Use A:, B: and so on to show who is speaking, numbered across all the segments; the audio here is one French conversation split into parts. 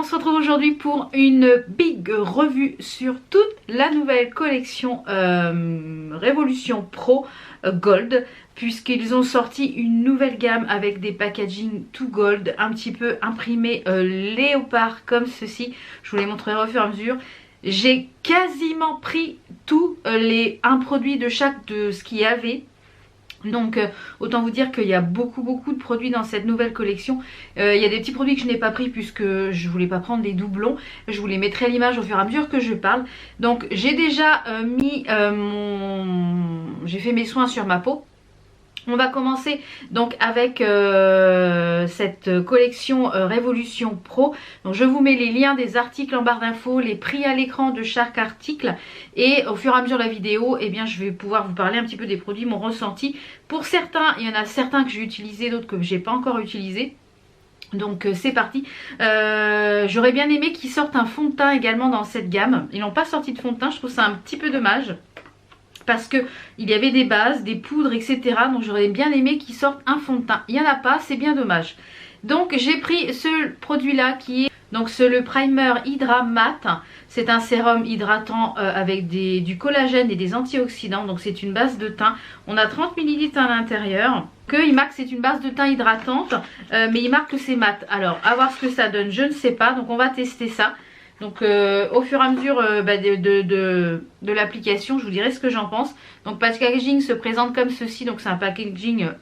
A: on se retrouve aujourd'hui pour une big revue sur toute la nouvelle collection Révolution Pro Gold, puisqu'ils ont sorti une nouvelle gamme avec des packaging tout gold, un petit peu imprimé léopard comme ceci. Je vous les montrerai au fur et à mesure. J'ai quasiment pris tous un produit de chaque de ce qu'il y avait. Donc autant vous dire qu'il y a beaucoup de produits dans cette nouvelle collection. Il y a des petits produits que je n'ai pas pris puisque je voulais pas prendre des doublons. Je vous les mettrai à l'image au fur et à mesure que je parle. Donc j'ai déjà j'ai fait mes soins sur ma peau. On va commencer donc avec cette collection Révolution Pro. Donc je vous mets les liens des articles en barre d'infos, les prix à l'écran de chaque article. Et au fur et à mesure de la vidéo, eh bien, je vais pouvoir vous parler un petit peu des produits, mon ressenti. Pour certains, il y en a certains que j'ai utilisés, d'autres que j'ai pas encore utilisés. Donc c'est parti. J'aurais bien aimé qu'ils sortent un fond de teint également dans cette gamme. Ils n'ont pas sorti de fond de teint, je trouve ça un petit peu dommage. Parce que il y avait des bases, des poudres, etc. Donc j'aurais bien aimé qu'ils sortent un fond de teint. Il n'y en a pas, c'est bien dommage. Donc j'ai pris ce produit là qui est donc le primer Hydra Matte. C'est un sérum hydratant avec du collagène et des antioxydants. Donc c'est une base de teint. On a 30 ml à l'intérieur. Il marque c'est une base de teint hydratante, mais il marque que c'est mat. Alors à voir ce que ça donne, je ne sais pas. Donc on va tester ça. Donc au fur et à mesure de l'application, je vous dirai ce que j'en pense. Donc packaging se présente comme ceci. Donc c'est un packaging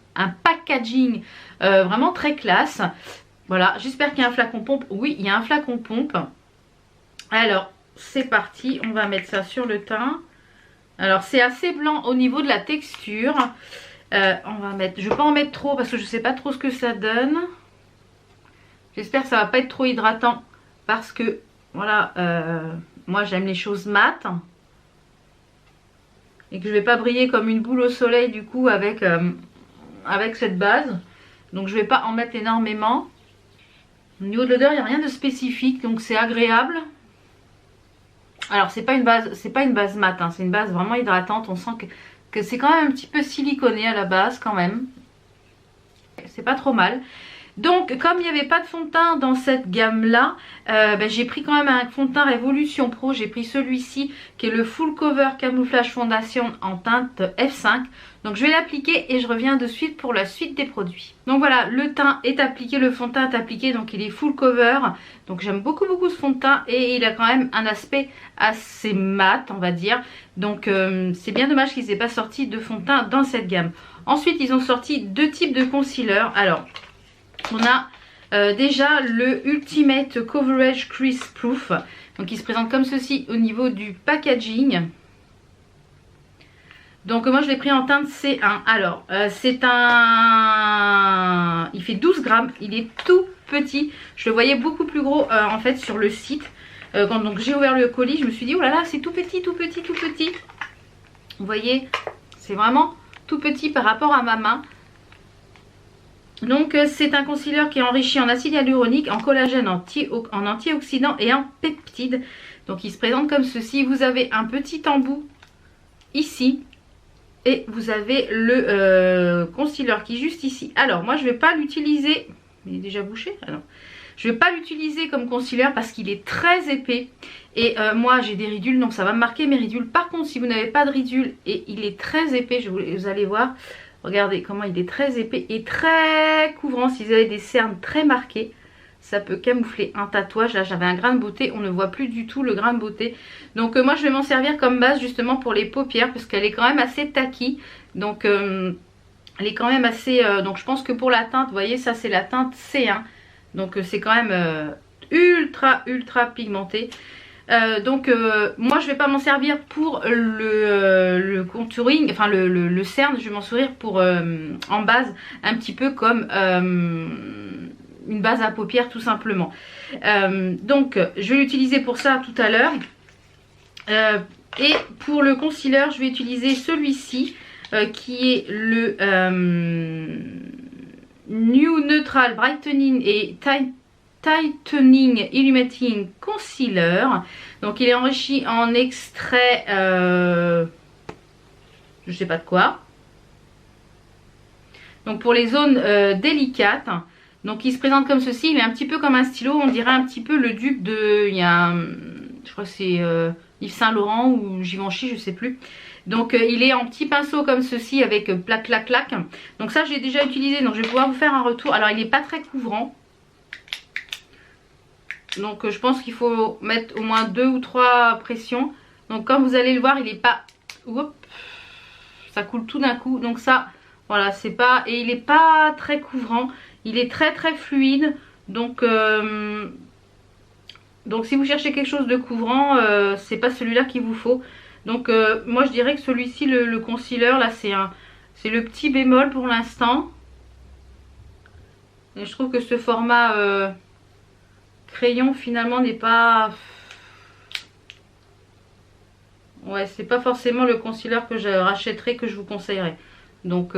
A: vraiment très classe. Voilà, j'espère qu'il y a un flacon pompe. Oui, il y a un flacon pompe. Alors c'est parti, on va mettre ça sur le teint. Alors c'est assez blanc au niveau de la texture. On va mettre, je ne vais pas en mettre trop parce que je ne sais pas trop ce que ça donne. J'espère que ça ne va pas être trop hydratant parce que voilà, moi j'aime les choses mates et que je vais pas briller comme une boule au soleil du coup avec cette base. Donc je vais pas en mettre énormément. Au niveau de l'odeur, il n'y a rien de spécifique, donc c'est agréable. Alors c'est pas une base mate, hein, c'est une base vraiment hydratante. On sent que c'est quand même un petit peu siliconé à la base quand même. C'est pas trop mal. Donc comme il n'y avait pas de fond de teint dans cette gamme là, j'ai pris quand même un fond de teint Révolution Pro. J'ai pris celui-ci qui est le Full Cover Camouflage Fondation en teinte F5. Donc je vais l'appliquer et je reviens de suite pour la suite des produits. Donc voilà, le teint est appliqué, le fond de teint est appliqué, donc il est full cover. Donc j'aime beaucoup ce fond de teint et il a quand même un aspect assez mat on va dire. Donc c'est bien dommage qu'ils n'aient pas sorti de fond de teint dans cette gamme. Ensuite ils ont sorti deux types de concealer. Alors on a déjà le Ultimate Coverage Crease Proof. Donc il se présente comme ceci au niveau du packaging. Donc moi je l'ai pris en teinte C1. Alors c'est un... Il fait 12 grammes. Il est tout petit. Je le voyais beaucoup plus gros en fait sur le site. Quand donc j'ai ouvert le colis, je me suis dit oh là là, c'est tout petit. Vous voyez, c'est vraiment tout petit par rapport à ma main. Donc c'est un concealer qui est enrichi en acide hyaluronique, en collagène, en antioxydants et en peptides. Donc il se présente comme ceci. Vous avez un petit embout ici et vous avez le concealer qui est juste ici. Alors moi je ne vais pas l'utiliser. Il est déjà bouché? Ah non. Je ne vais pas l'utiliser comme concealer parce qu'il est très épais. Et moi j'ai des ridules donc ça va me marquer mes ridules. Par contre si vous n'avez pas de ridules et il est très épais, vous allez voir. Regardez comment il est très épais et très couvrant. Si vous avez des cernes très marquées, ça peut camoufler un tatouage. Là j'avais un grain de beauté, on ne voit plus du tout le grain de beauté. Donc moi je vais m'en servir comme base justement pour les paupières parce qu'elle est quand même assez tacky. Donc elle est quand même assez... donc je pense que pour la teinte, vous voyez ça c'est la teinte C1. Donc c'est quand même ultra pigmenté. Moi je vais pas m'en servir pour le contouring, enfin le cerne, je vais m'en servir pour en base un petit peu comme une base à paupières tout simplement. Donc je vais l'utiliser pour ça tout à l'heure. Et pour le concealer je vais utiliser celui-ci qui est le New Neutral Brightening et Tightening Illuminating Concealer. Donc il est enrichi en extrait je sais pas de quoi. Donc pour les zones délicates. Donc il se présente comme ceci, il est un petit peu comme un stylo, on dirait un petit peu le dupe de, il y a, je crois que c'est Yves Saint Laurent ou Givenchy, je sais plus. Donc il est en petit pinceau comme ceci avec plaque clac clac. Donc ça j'ai déjà utilisé, donc je vais pouvoir vous faire un retour. Alors il n'est pas très couvrant. Donc je pense qu'il faut mettre au moins 2 ou 3 pressions. Donc comme vous allez le voir, il n'est pas... Oups, ça coule tout d'un coup. Donc ça, voilà, c'est pas... Et il n'est pas très couvrant. Il est très très fluide. Donc si vous cherchez quelque chose de couvrant, c'est pas celui-là qu'il vous faut. Donc moi je dirais que celui-ci, le concealer, là c'est le petit bémol pour l'instant. Et je trouve que ce format crayon finalement n'est pas... Ouais, c'est pas forcément le concealer que je rachèterai, que je vous conseillerais. Donc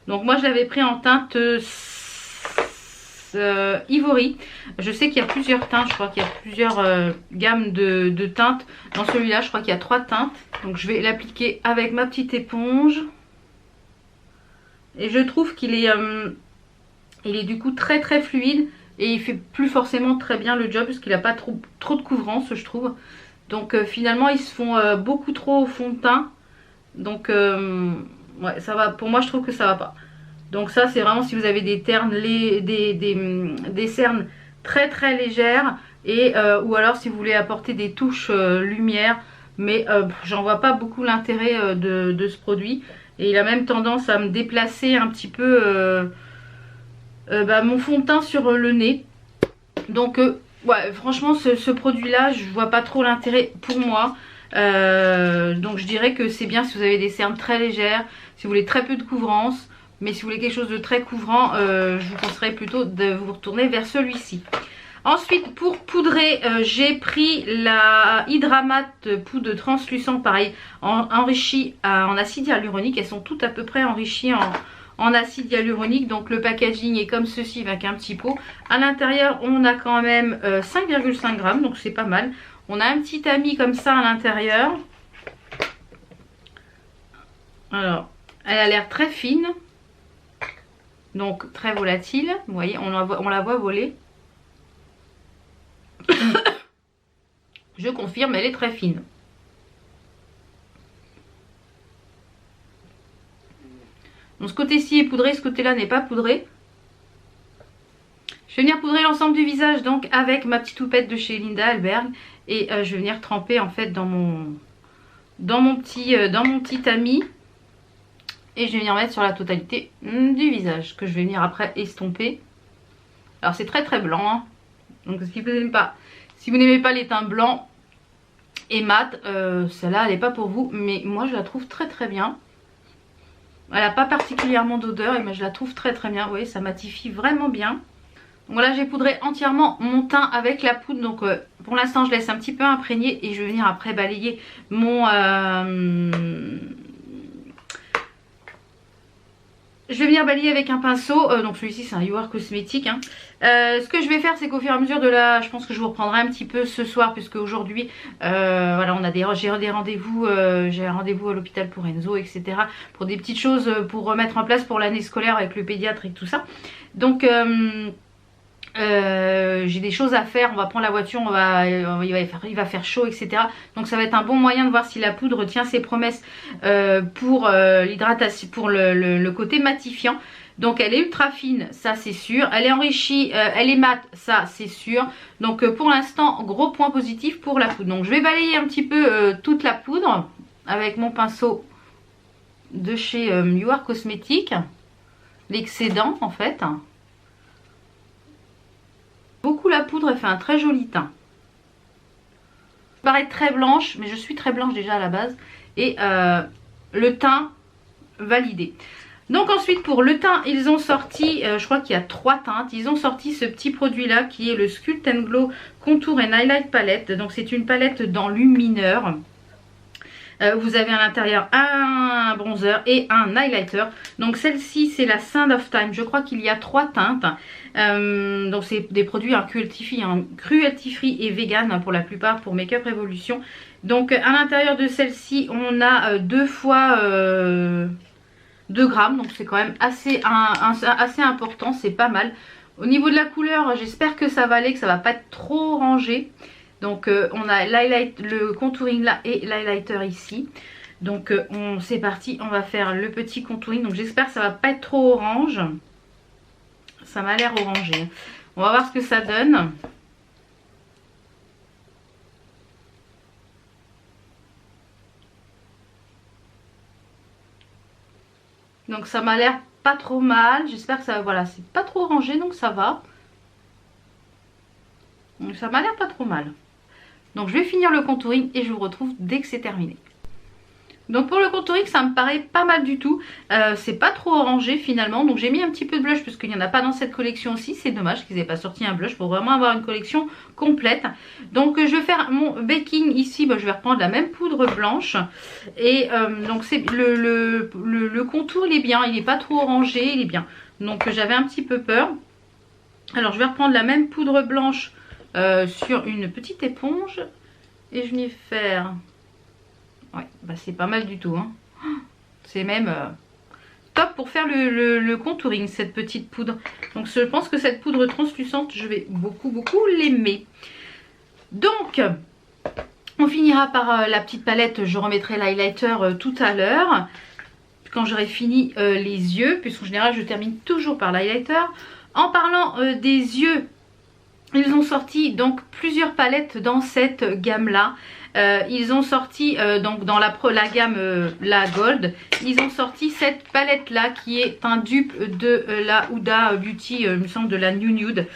A: moi je l'avais pris en teinte Ivory. Je sais qu'il y a plusieurs teintes, je crois qu'il y a plusieurs gammes de teintes. Dans celui-là je crois qu'il y a 3 teintes. Donc je vais l'appliquer avec ma petite éponge. Et je trouve qu'il est, il est du coup très très fluide. Et il fait plus forcément très bien le job parce qu'il n'a pas trop de couvrance, je trouve. Donc finalement ils se font beaucoup trop au fond de teint. Donc ouais, ça va. Pour moi je trouve que ça va pas. Donc ça c'est vraiment si vous avez des ternes, des cernes très très légères. Et ou alors si vous voulez apporter des touches lumière. Mais j'en vois pas beaucoup l'intérêt de ce produit. Et il a même tendance à me déplacer un petit peu mon fond de teint sur le nez. Donc ouais, franchement ce produit là je vois pas trop l'intérêt pour moi. Donc je dirais que c'est bien si vous avez des cernes très légères, si vous voulez très peu de couvrance. Mais si vous voulez quelque chose de très couvrant, je vous conseillerais plutôt de vous retourner vers celui-ci. Ensuite pour poudrer, j'ai pris la Hydramat poudre translucent, pareil, enrichie en acide hyaluronique. Elles sont toutes à peu près enrichies en acide hyaluronique. Donc le packaging est comme ceci avec un petit pot. À l'intérieur on a quand même 5,5 grammes, donc c'est pas mal. On a un petit tamis comme ça à l'intérieur. Alors elle a l'air très fine, donc très volatile. Vous voyez, on la voit voler. Je confirme, elle est très fine. Donc ce côté-ci est poudré, ce côté-là n'est pas poudré. Je vais venir poudrer l'ensemble du visage donc avec ma petite houppette de chez Linda Alberg. Et je vais venir tremper en fait dans mon petit tamis. Et je vais venir mettre sur la totalité du visage, que je vais venir après estomper. Alors c'est très très blanc, hein. Donc si vous n'aimez pas les teints blancs et mat, celle-là elle n'est pas pour vous. Mais moi je la trouve très très bien. Elle n'a pas particulièrement d'odeur, mais je la trouve très très bien. Vous voyez, ça matifie vraiment bien. Donc voilà, j'ai poudré entièrement mon teint avec la poudre. Donc pour l'instant je laisse un petit peu imprégner. Et je vais venir après balayer mon... Je vais venir balayer avec un pinceau, donc celui-ci c'est un You Are Cosmétique, hein. Ce que je vais faire c'est qu'au fur et à mesure de la... Je pense que je vous reprendrai un petit peu ce soir, puisque aujourd'hui voilà, j'ai des rendez-vous, j'ai un rendez-vous à l'hôpital pour Enzo, etc. Pour des petites choses pour remettre en place pour l'année scolaire avec le pédiatre et tout ça. Donc j'ai des choses à faire, on va prendre la voiture, il va faire chaud, etc. Donc ça va être un bon moyen de voir si la poudre tient ses promesses pour l'hydratation, pour le côté matifiant. Donc elle est ultra fine, ça c'est sûr. Elle est enrichie, elle est mate, ça c'est sûr. Donc pour l'instant, gros point positif pour la poudre. Donc je vais balayer un petit peu toute la poudre avec mon pinceau de chez You Are Cosmétique. L'excédent en fait. Beaucoup la poudre, elle fait un très joli teint. Je parais très blanche, mais je suis très blanche déjà à la base. Et le teint validé. Donc ensuite pour le teint, ils ont sorti, je crois qu'il y a 3 teintes. Ils ont sorti ce petit produit là qui est le Sculpt and Glow Contour and Highlight Palette. Donc c'est une palette dans lumineur. Vous avez à l'intérieur un bronzer et un highlighter. Donc celle-ci c'est la Sand of Time. Je crois qu'il y a 3 teintes. Donc c'est des produits cruelty free et vegan pour la plupart pour Make Up Revolution. Donc à l'intérieur de celle-ci on a 2 fois 2 grammes, donc c'est quand même assez, assez important, c'est pas mal. Au niveau de la couleur, j'espère que ça va aller, que ça va pas être trop orangé. Donc on a le contouring là et l'highlighter ici. Donc c'est parti, on va faire le petit contouring. Donc j'espère que ça va pas être trop orange. Ça m'a l'air orangé. On va voir ce que ça donne. Donc ça m'a l'air pas trop mal. J'espère que ça, voilà, c'est pas trop orangé, donc ça va. Donc ça m'a l'air pas trop mal. Donc je vais finir le contouring et je vous retrouve dès que c'est terminé. Donc pour le contouring, ça me paraît pas mal du tout. C'est pas trop orangé finalement. Donc j'ai mis un petit peu de blush parce qu'il n'y en a pas dans cette collection aussi. C'est dommage qu'ils aient pas sorti un blush pour vraiment avoir une collection complète. Donc je vais faire mon baking ici. Bah, je vais reprendre la même poudre blanche. Et donc c'est le contour, il est bien. Il n'est pas trop orangé, il est bien. Donc j'avais un petit peu peur. Alors je vais reprendre la même poudre blanche sur une petite éponge. Et je vais faire... Ouais, bah c'est pas mal du tout. Hein. C'est même top pour faire le contouring, cette petite poudre. Donc je pense que cette poudre translucente, je vais beaucoup l'aimer. Donc, on finira par la petite palette. Je remettrai l'highlighter tout à l'heure. Quand j'aurai fini les yeux. Puisqu'en général, je termine toujours par l'highlighter. En parlant des yeux, ils ont sorti donc plusieurs palettes dans cette gamme-là. Ils ont sorti donc dans la gamme la Gold, ils ont sorti cette palette là qui est un dupe de la Huda Beauty, il me semble de la New Nude,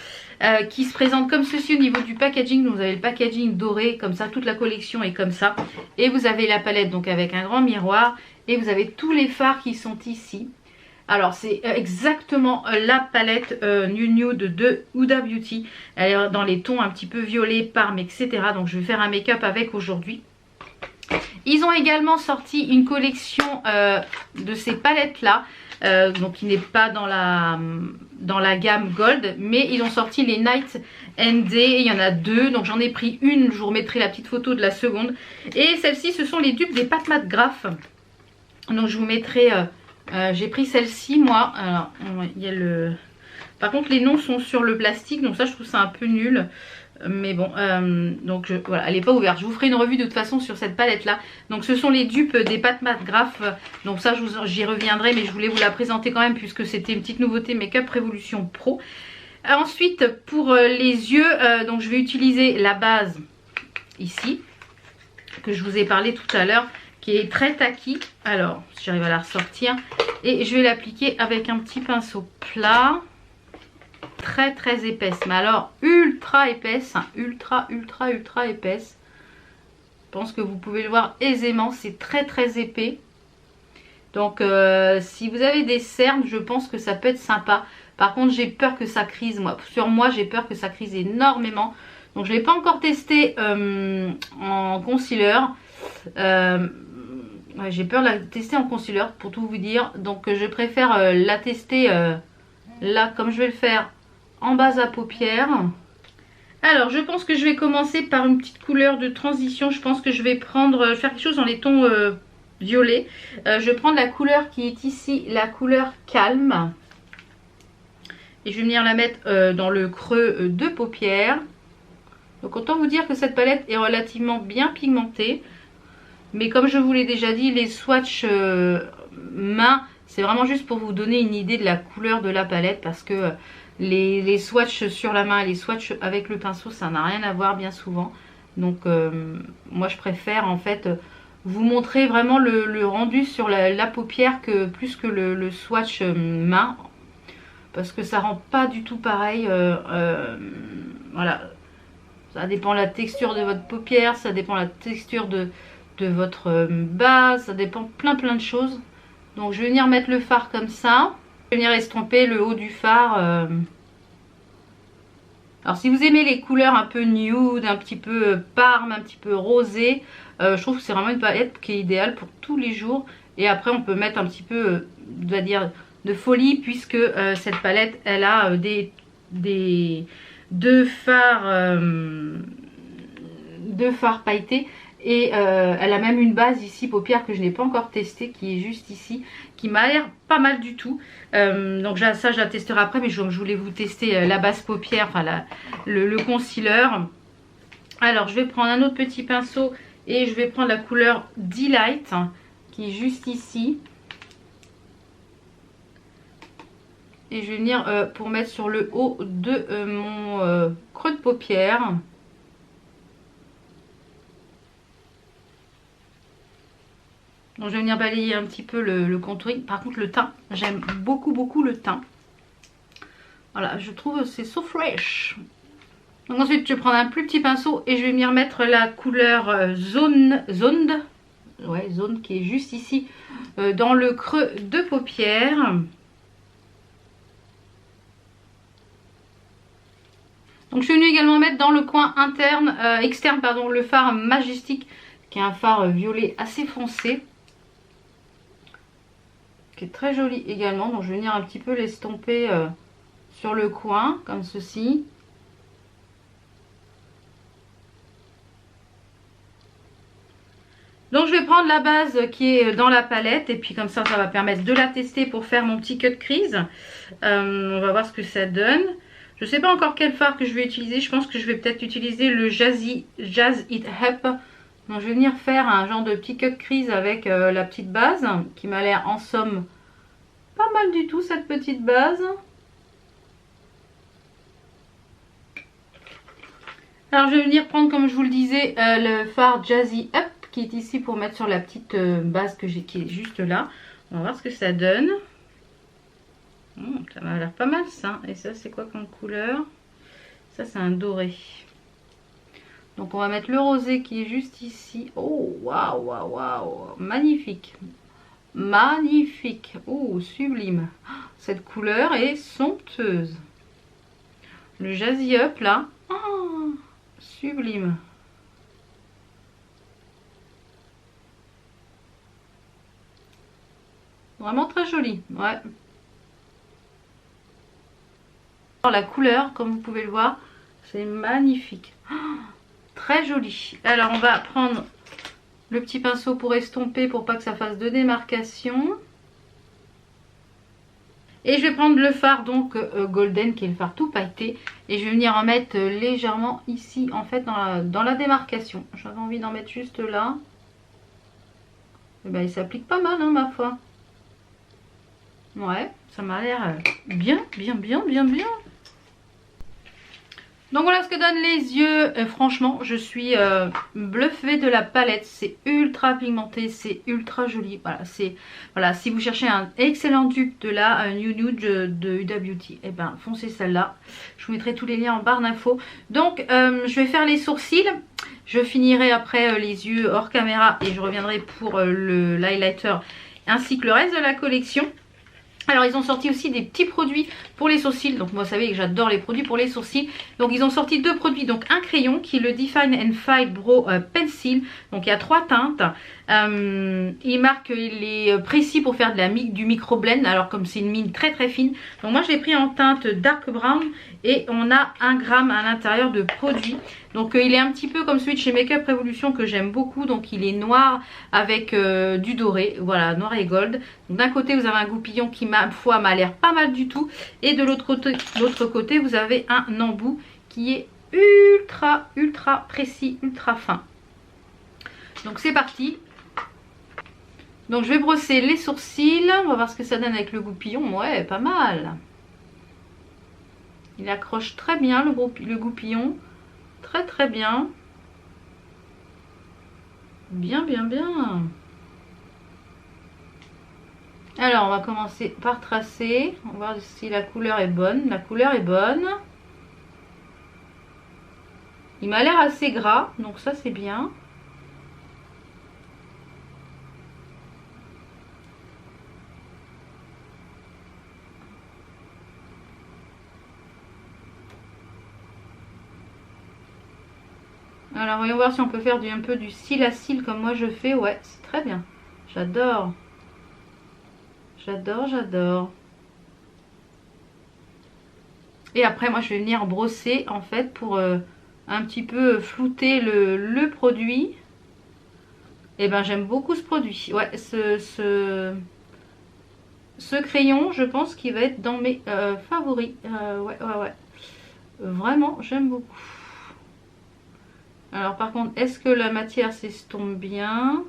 A: qui se présente comme ceci au niveau du packaging. Donc vous avez le packaging doré comme ça, toute la collection est comme ça, et vous avez la palette donc avec un grand miroir, et vous avez tous les fards qui sont ici. Alors c'est exactement la palette New Nude de Huda Beauty. Elle est dans les tons un petit peu violet, parme, etc. Donc je vais faire un make-up avec aujourd'hui. Ils ont également sorti une collection de ces palettes là. Donc qui n'est pas dans la gamme Gold. Mais ils ont sorti les Night and Day. Il y en a 2. Donc j'en ai pris une. Je vous remettrai la petite photo de la seconde. Et celle-ci, ce sont les dupes des Pat Mat Graph. Donc je vous mettrai... j'ai pris celle-ci moi. Alors il y a le... Par contre les noms sont sur le plastique, donc ça je trouve ça un peu nul. Mais bon, donc voilà, elle n'est pas ouverte. Je vous ferai une revue de toute façon sur cette palette là. Donc ce sont les dupes des Pat Mat Graph. Donc ça j'y reviendrai, mais je voulais vous la présenter quand même puisque c'était une petite nouveauté Make-up Révolution Pro. Ensuite pour les yeux, donc je vais utiliser la base ici que je vous ai parlé tout à l'heure, qui est très tacky. Alors si j'arrive à la ressortir, et je vais l'appliquer avec un petit pinceau plat, très épaisse, mais alors ultra épaisse, hein, ultra épaisse. Je pense que vous pouvez le voir aisément, c'est très épais. Donc si vous avez des cernes, je pense que ça peut être sympa. Par contre j'ai peur que ça crise, sur moi j'ai peur que ça crise énormément. Donc je ne l'ai pas encore testé en concealer. Ouais, j'ai peur de la tester en concealer pour tout vous dire. Donc je préfère la tester là comme je vais le faire en base à paupières. Alors je pense que je vais commencer par une petite couleur de transition. Je pense que je vais prendre, faire quelque chose dans les tons violets. Je vais prendre la couleur qui est ici, la couleur calme. Et je vais venir la mettre dans le creux de paupières. Donc autant vous dire que cette palette est relativement bien pigmentée. Mais comme je vous l'ai déjà dit, les swatchs main, c'est vraiment juste pour vous donner une idée de la couleur de la palette. Parce que les swatchs sur la main et les swatchs avec le pinceau, ça n'a rien à voir bien souvent. Donc moi je préfère en fait vous montrer vraiment le rendu sur la paupière plus que le swatch main. Parce que ça rend pas du tout pareil. Voilà. Ça dépend de la texture de votre paupière, ça dépend de la texture de votre base, ça dépend plein de choses. Donc je vais venir mettre le fard comme ça. Je vais venir estomper le haut du fard. Alors si vous aimez les couleurs un peu nude, un petit peu parme, un petit peu rosé, je trouve que c'est vraiment une palette qui est idéale pour tous les jours. Et après on peut mettre un petit peu, on va dire, de folie, puisque cette palette elle a deux fards pailletés. Et elle a même une base ici paupières que je n'ai pas encore testée, qui est juste ici, qui m'a l'air pas mal du tout. Donc ça je la testerai après, mais je voulais vous tester la base paupières, enfin le concealer. Alors je vais prendre un autre petit pinceau et je vais prendre la couleur Delight, hein, qui est juste ici. Et je vais venir pour mettre sur le haut de mon creux de paupière. Donc je vais venir balayer un petit peu le contouring. Par contre le teint, j'aime beaucoup le teint. Voilà, je trouve c'est so fresh. Donc ensuite je vais prendre un plus petit pinceau et je vais venir mettre la couleur zone qui est juste ici dans le creux de paupière. Donc je suis venue également mettre dans le coin externe le fard Majestic, qui est un fard violet assez foncé, qui est très joli également. Donc je vais venir un petit peu l'estomper sur le coin comme ceci. Donc je vais prendre la base qui est dans la palette et puis comme ça va permettre de la tester pour faire mon petit cut crease. On va voir ce que ça donne. Je ne sais pas encore quel fard que je vais utiliser. Je pense que je vais peut-être utiliser le Jazz It Up. Donc je vais venir faire un genre de petit cut crease avec la petite base qui m'a l'air en somme pas mal du tout, cette petite base. Alors je vais venir prendre, comme je vous le disais, le fard Jazzy Up qui est ici pour mettre sur la petite base que j'ai, qui est juste là. On va voir ce que ça donne. Ça m'a l'air pas mal ça. Et ça c'est quoi comme couleur? Ça c'est un doré. Donc on va mettre le rosé qui est juste ici. Oh waouh waouh waouh, magnifique. Magnifique. Oh sublime. Cette couleur est somptueuse. Le Jazzy Up là. Oh, sublime. Vraiment très joli. Ouais. La couleur, comme vous pouvez le voir, c'est magnifique. Oh, très joli. Alors on va prendre le petit pinceau pour estomper, pour pas que ça fasse de démarcation. Et je vais prendre le fard donc golden, qui est le fard tout pailleté, et je vais venir en mettre légèrement ici en fait dans la démarcation. J'avais envie d'en mettre juste là. Et ben il s'applique pas mal hein, ma foi. Ouais, ça m'a l'air bien. Donc voilà ce que donnent les yeux. Franchement, je suis bluffée de la palette. C'est ultra pigmenté, c'est ultra joli. Voilà, si vous cherchez un excellent dupe de la New Nude de Huda Beauty, et ben foncez celle-là. Je vous mettrai tous les liens en barre d'infos. Donc je vais faire les sourcils. Je finirai après les yeux hors caméra et je reviendrai pour l'highlighter ainsi que le reste de la collection. Alors ils ont sorti aussi des petits produits pour les sourcils. Donc moi vous savez que j'adore les produits pour les sourcils. Donc ils ont sorti deux produits. Donc un crayon qui est le Define and Fight Brow Pencil. Donc il y a 3 teintes. Il marque qu'il est précis pour faire du micro blend. Alors comme c'est une mine très fine. Donc moi je l'ai pris en teinte dark brown. Et on a 1 gramme à l'intérieur de produit. Donc il est un petit peu comme celui de chez Makeup Revolution que j'aime beaucoup. Donc il est noir avec du doré. Voilà, noir et gold. D'un côté vous avez un goupillon qui ma foi m'a l'air pas mal du tout. Et de l'autre côté vous avez un embout qui est ultra précis, ultra fin. Donc c'est parti. Donc je vais brosser les sourcils. On va voir ce que ça donne avec le goupillon. Ouais, pas mal. Il accroche très bien le goupillon. Très bien. Bien. Alors on va commencer par tracer. On va voir si la couleur est bonne. La couleur est bonne. Il m'a l'air assez gras, donc ça c'est bien. Alors voyons voir si on peut faire un peu du cil à cil comme moi je fais. Ouais, c'est très bien. J'adore. Et après moi je vais venir brosser en fait pour un petit peu flouter le produit. Et ben j'aime beaucoup ce produit. Ouais, ce crayon, je pense qu'il va être dans mes favoris. Ouais, ouais, ouais. Vraiment, j'aime beaucoup. Alors par contre, est-ce que la matière s'estompe bien?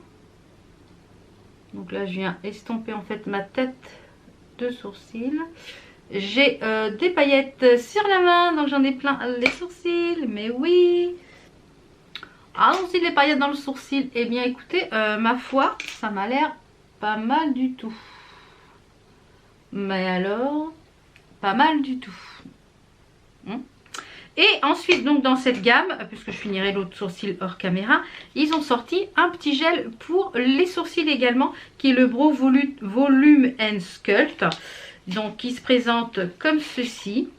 A: Donc là, je viens estomper en fait ma tête de sourcils. J'ai des paillettes sur la main, donc j'en ai plein les sourcils. Mais oui! Allons-y, les paillettes dans le sourcil. Eh bien écoutez, ma foi, ça m'a l'air pas mal du tout. Mais alors, pas mal du tout. Et ensuite, donc dans cette gamme, puisque je finirai l'autre sourcil hors caméra, ils ont sorti un petit gel pour les sourcils également, qui est le Brow Volume and Sculpt. Donc qui se présente comme ceci.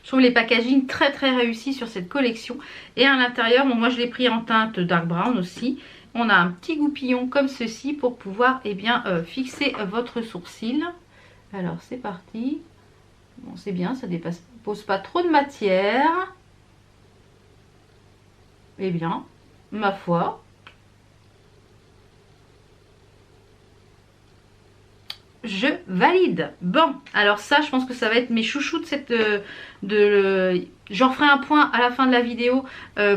A: Je trouve les packaging très très réussis sur cette collection. Et à l'intérieur, bon, moi je l'ai pris en teinte dark brown aussi. On a un petit goupillon comme ceci pour pouvoir fixer votre sourcil. Alors c'est parti. Bon, c'est bien, ça dépose pas trop de matière. Eh bien, ma foi, je valide. Bon, alors ça, je pense que ça va être mes chouchous de cette... J'en ferai un point à la fin de la vidéo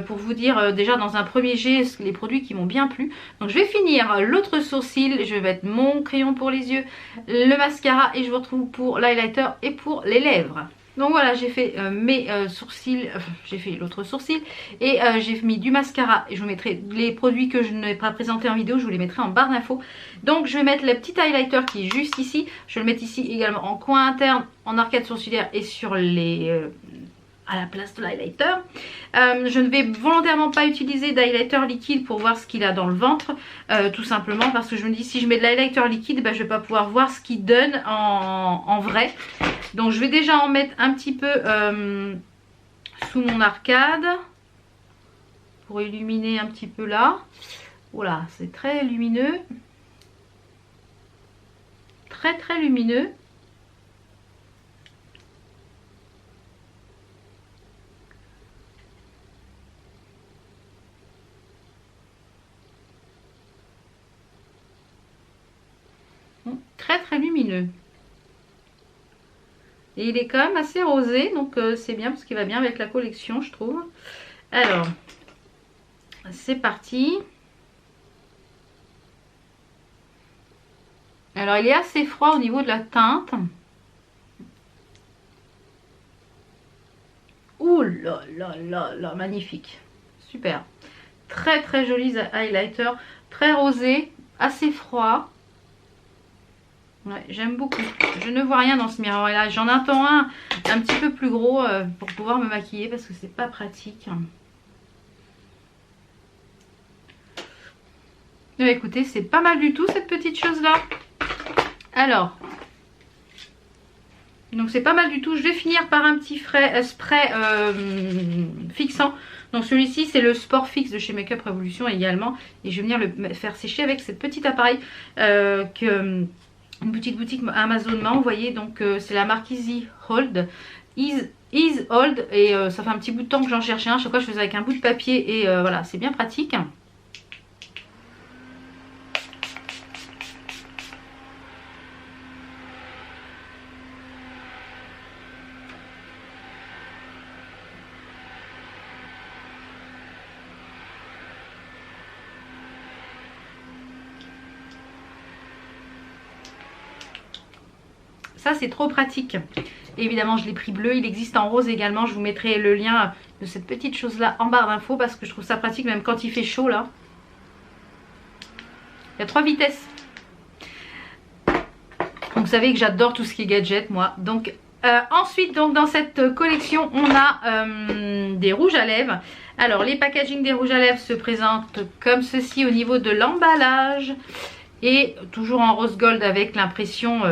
A: pour vous dire déjà dans un premier jet les produits qui m'ont bien plu. Donc je vais finir l'autre sourcil, je vais mettre mon crayon pour les yeux, le mascara et je vous retrouve pour l'highlighter et pour les lèvres. Donc voilà, j'ai fait mes sourcils, j'ai fait l'autre sourcil et j'ai mis du mascara et je vous mettrai les produits que je n'ai pas présentés en vidéo, je vous les mettrai en barre d'infos. Donc je vais mettre le petit highlighter qui est juste ici, je vais le mettre ici également en coin interne, en arcade sourcilière et sur les... à la place de l'highlighter. Je ne vais volontairement pas utiliser d'highlighter liquide pour voir ce qu'il a dans le ventre, tout simplement parce que je me dis si je mets de l'highlighter liquide, je ne vais pas pouvoir voir ce qu'il donne en vrai. Donc je vais déjà en mettre un petit peu sous mon arcade pour illuminer un petit peu là. Voilà, c'est très lumineux. Très très lumineux. Très très lumineux. Et il est quand même assez rosé, donc c'est bien parce qu'il va bien avec la collection, je trouve. Alors, c'est parti. Alors, il est assez froid au niveau de la teinte. Ouh là là là là, magnifique. Super. Très très joli highlighter, très rosé, assez froid. Ouais, j'aime beaucoup. Je ne vois rien dans ce miroir là. J'en attends un petit peu plus gros pour pouvoir me maquiller parce que c'est pas pratique. Écoutez, c'est pas mal du tout cette petite chose là. Alors, donc c'est pas mal du tout. Je vais finir par un petit spray fixant. Donc celui-ci c'est le Sport Fix de chez Makeup Revolution également. Et je vais venir le faire sécher avec cette petite appareil une petite boutique Amazon m'a envoyé. Donc c'est la marque Easy Hold. Ease Hold. Et ça fait un petit bout de temps que j'en cherchais un. Chaque fois je faisais avec un bout de papier. Et voilà, c'est bien pratique. Ça c'est trop pratique. Et évidemment je l'ai pris bleu, il existe en rose également. Je vous mettrai le lien de cette petite chose là en barre d'infos parce que je trouve ça pratique même quand il fait chaud là. Il y a 3 vitesses. Donc vous savez que j'adore tout ce qui est gadget moi. Donc ensuite donc dans cette collection on a des rouges à lèvres. Alors les packaging des rouges à lèvres se présentent comme ceci au niveau de l'emballage. Et toujours en rose gold avec l'impression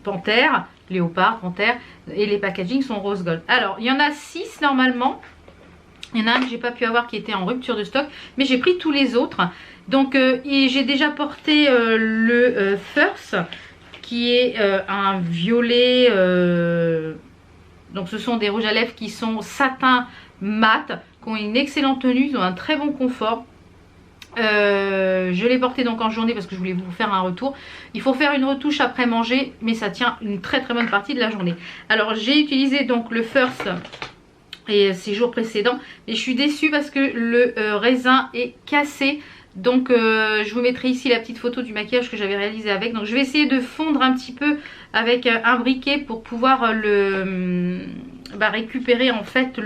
A: panthère, léopard, panthère. Et les packaging sont rose gold. Alors il y en a 6 normalement. Il y en a un que j'ai pas pu avoir qui était en rupture de stock. Mais j'ai pris tous les autres. Donc j'ai déjà porté le First qui est un violet. Donc ce sont des rouges à lèvres qui sont satin mat. qui ont une excellente tenue, ils ont un très bon confort. Je l'ai porté donc en journée parce que je voulais vous faire un retour. Il faut faire une retouche après manger, mais ça tient une très très bonne partie de la journée. Alors j'ai utilisé donc le First et ces jours précédents, mais je suis déçue parce que le raisin est cassé. Donc je vous mettrai ici la petite photo du maquillage que j'avais réalisé avec. Donc je vais essayer de fondre un petit peu avec un briquet pour pouvoir récupérer en fait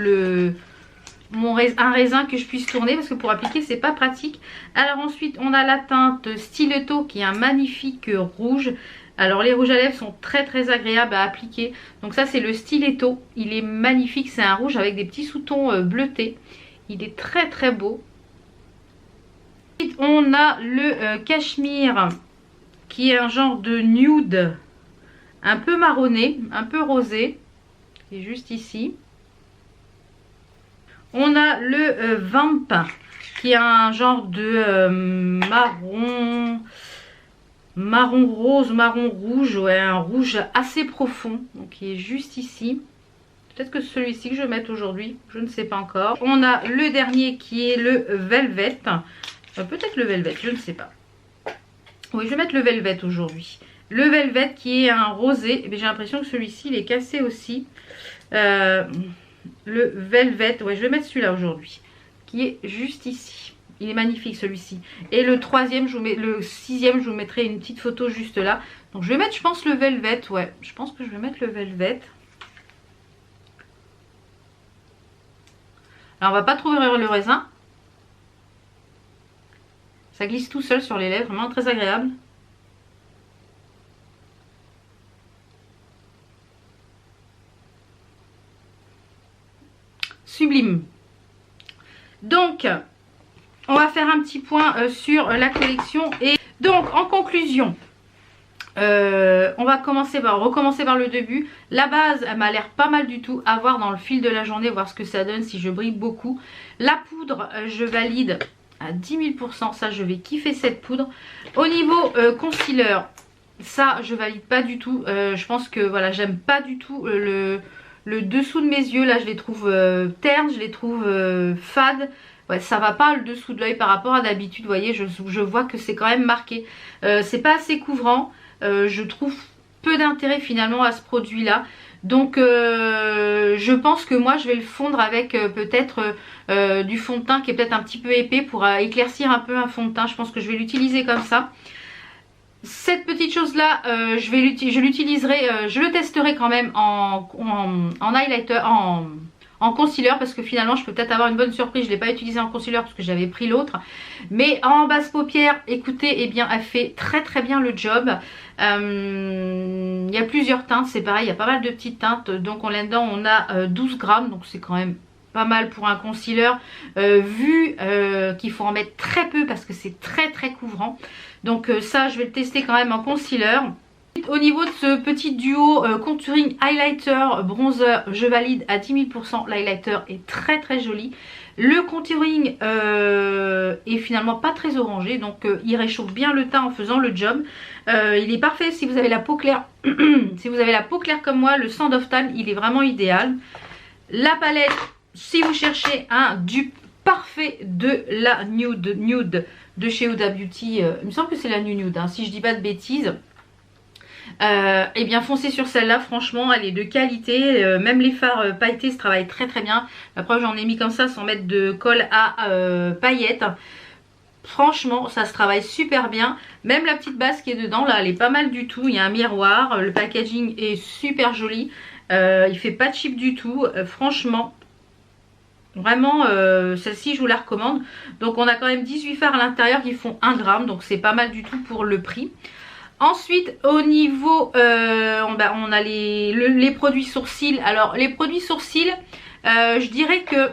A: un raisin que je puisse tourner, parce que pour appliquer c'est pas pratique. Alors ensuite on a la teinte Stiletto qui est un magnifique rouge. Alors les rouges à lèvres sont très très agréables à appliquer. Donc ça c'est le Stiletto, il est magnifique, c'est un rouge avec des petits sous-tons bleutés. Il est très très beau. Ensuite on a le Cachemire qui est un genre de nude un peu marronné, un peu rosé, qui est juste ici. On a le Vamp qui est un genre de marron rose, marron rouge, ouais, un rouge assez profond, donc qui est juste ici. Peut-être que celui-ci que je vais mettre aujourd'hui, je ne sais pas encore. On a le dernier qui est le Velvet, peut-être le Velvet, je ne sais pas. Oui, je vais mettre le Velvet aujourd'hui. Le Velvet qui est un rosé, j'ai l'impression que celui-ci il est cassé aussi. Le Velvet, ouais, je vais mettre celui-là aujourd'hui, qui est juste ici. Il est magnifique celui-ci. Et le troisième, le sixième, je vous mettrai une petite photo juste là. Donc je vais mettre, je pense, le Velvet, ouais. Je pense que je vais mettre le Velvet. Alors on va pas trop ouvrir le raisin. Ça glisse tout seul sur les lèvres, vraiment très agréable. Sublime. Donc on va faire un petit point sur la collection. Et donc en conclusion, on va recommencer par le début. La base elle m'a l'air pas mal du tout, à voir dans le fil de la journée, voir ce que ça donne, si je brille beaucoup. La poudre je valide à 10 000%, ça je vais kiffer cette poudre. Au niveau concealer, ça je valide pas du tout. Je pense que voilà, j'aime pas du tout le dessous de mes yeux, là je les trouve ternes, je les trouve fades. Ouais, ça va pas le dessous de l'œil par rapport à d'habitude, vous voyez, je vois que c'est quand même marqué. C'est pas assez couvrant, je trouve peu d'intérêt finalement à ce produit là. Donc je pense que moi je vais le fondre avec peut-être du fond de teint qui est peut-être un petit peu épais pour éclaircir un peu un fond de teint. Je pense que je vais l'utiliser comme ça. Cette petite chose là, je l'utiliserai, je le testerai quand même en highlighter, en concealer, parce que finalement je peux peut-être avoir une bonne surprise. Je ne l'ai pas utilisé en concealer parce que j'avais pris l'autre. Mais en basse paupière, écoutez, eh bien elle fait très très bien le job. Il y a plusieurs teintes, c'est pareil, il y a pas mal de petites teintes. Donc là-dedans on a 12 grammes, donc c'est quand même pas mal pour un concealer, vu qu'il faut en mettre très peu parce que c'est très très couvrant. Donc ça je vais le tester quand même en concealer. Au niveau de ce petit duo contouring highlighter bronzer, je valide à 10 000%. L'highlighter est très très joli. Le contouring est finalement pas très orangé, donc il réchauffe bien le teint en faisant le job. Il est parfait si vous avez la peau claire. Si vous avez la peau claire comme moi, le Sand of Tan il est vraiment idéal. La palette, si vous cherchez un dupe parfait de la nude de chez Huda Beauty, il me semble que c'est la nude, hein, si je dis pas de bêtises. Et bien foncez sur celle-là, franchement elle est de qualité, même les fards pailletés se travaillent très très bien. La preuve, j'en ai mis comme ça sans mettre de colle à paillettes. Franchement ça se travaille super bien. Même la petite base qui est dedans là, elle est pas mal du tout. Il y a un miroir, le packaging est super joli, il fait pas cheap du tout, franchement. Vraiment celle-ci je vous la recommande. Donc on a quand même 18 fards à l'intérieur qui font 1 gramme, donc c'est pas mal du tout pour le prix. Ensuite au niveau on a les produits sourcils. Alors les produits sourcils, je dirais que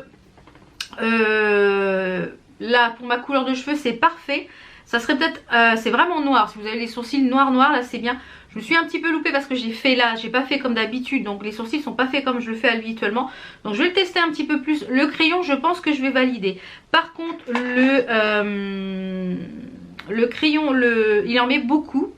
A: là pour ma couleur de cheveux c'est parfait. Ça serait peut-être, c'est vraiment noir, si vous avez les sourcils noirs là c'est bien. Je me suis un petit peu loupée parce que j'ai fait là, j'ai pas fait comme d'habitude, donc les sourcils sont pas faits comme je le fais habituellement. Donc je vais le tester un petit peu plus. Le crayon je pense que je vais valider. Par contre le crayon, il en met beaucoup.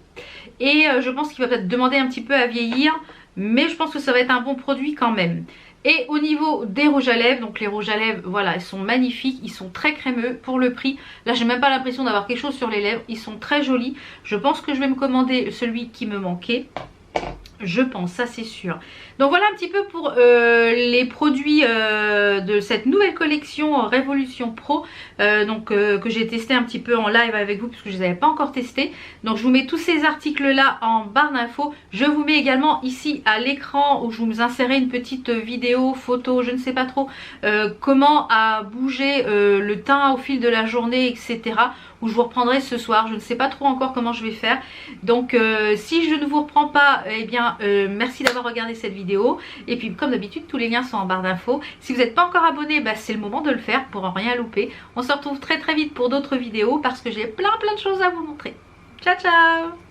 A: Et je pense qu'il va peut-être demander un petit peu à vieillir, mais je pense que ça va être un bon produit quand même. Et au niveau des rouges à lèvres, donc les rouges à lèvres, voilà, ils sont magnifiques, ils sont très crémeux pour le prix. Là, j'ai même pas l'impression d'avoir quelque chose sur les lèvres, ils sont très jolis. Je pense que je vais me commander celui qui me manquait. Je pense, ça c'est sûr. Donc voilà un petit peu pour les produits de cette nouvelle collection Révolution Pro, que j'ai testé un petit peu en live avec vous puisque je ne les avais pas encore testés. Donc je vous mets tous ces articles là en barre d'infos. Je vous mets également ici à l'écran où je vous insérerai une petite vidéo, photo, je ne sais pas trop, comment à bouger le teint au fil de la journée, etc. Où je vous reprendrai ce soir. Je ne sais pas trop encore comment je vais faire. Donc si je ne vous reprends pas, eh bien merci d'avoir regardé cette vidéo. Et puis comme d'habitude, tous les liens sont en barre d'infos. Si vous n'êtes pas encore abonné, bah, c'est le moment de le faire pour en rien louper. On se retrouve très très vite pour d'autres vidéos parce que j'ai plein de choses à vous montrer. Ciao ciao!